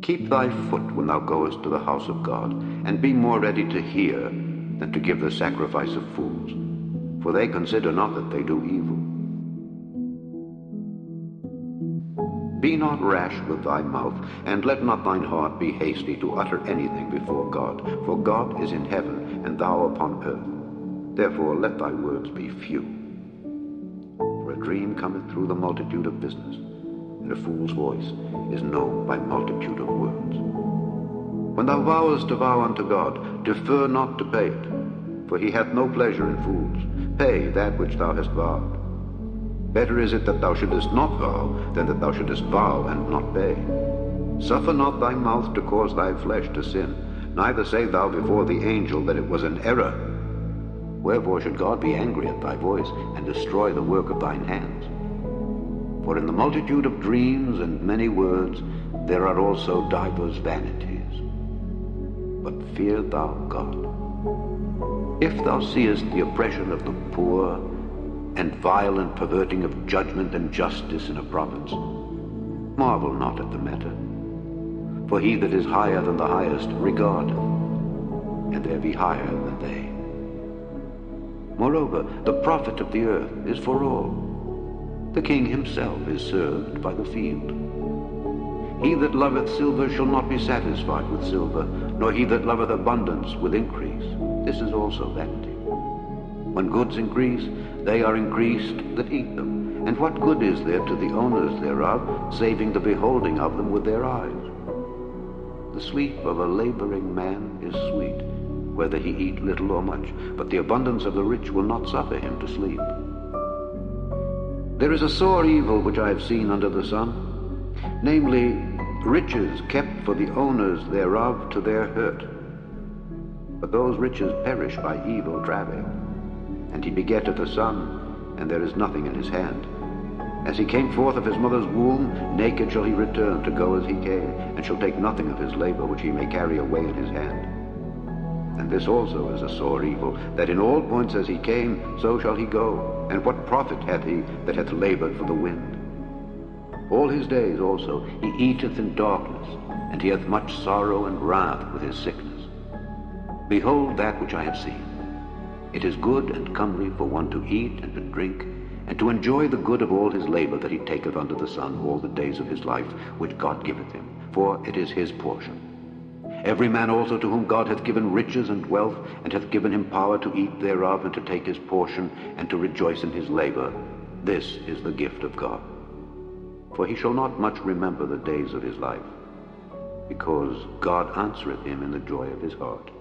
Keep thy foot when thou goest to the house of God, and be more ready to hear than to give the sacrifice of fools, for they consider not that they do evil. Be not rash with thy mouth, and let not thine heart be hasty to utter anything before God, for God is in heaven, and thou upon earth. Therefore let thy words be few. For a dream cometh through the multitude of business, and a fool's voice is known by multitude of words. When thou vowest a vow unto God, defer not to pay it, for he hath no pleasure in fools. Pay that which thou hast vowed. Better is it that thou shouldest not vow than that thou shouldest vow and not pay. Suffer not thy mouth to cause thy flesh to sin, neither say thou before the angel that it was an error. Wherefore should God be angry at thy voice, and destroy the work of thine hands? For in the multitude of dreams and many words there are also divers vanities. But fear thou God. If thou seest the oppression of the poor, and violent perverting of judgment and justice in a province, marvel not at the matter. For he that is higher than the highest regardeth, and there be higher than they. Moreover, the profit of the earth is for all. The king himself is served by the field. He that loveth silver shall not be satisfied with silver, nor he that loveth abundance with increase. This is also vanity. When goods increase, they are increased that eat them. And what good is there to the owners thereof, saving the beholding of them with their eyes? The sleep of a laboring man is sweet, whether he eat little or much, but the abundance of the rich will not suffer him to sleep. There is a sore evil which I have seen under the sun, namely, riches kept for the owners thereof to their hurt. But those riches perish by evil travail. And he begetteth a son, and there is nothing in his hand. As he came forth of his mother's womb, naked shall he return to go as he came, and shall take nothing of his labor which he may carry away in his hand. And this also is a sore evil, that in all points as he came, so shall he go. And what profit hath he that hath labored for the wind? All his days also he eateth in darkness, and he hath much sorrow and wrath with his sickness. Behold that which I have seen. It is good and comely for one to eat and to drink, and to enjoy the good of all his labor that he taketh under the sun all the days of his life, which God giveth him, for it is his portion. Every man also to whom God hath given riches and wealth, and hath given him power to eat thereof, and to take his portion, and to rejoice in his labor, this is the gift of God. For he shall not much remember the days of his life, because God answereth him in the joy of his heart.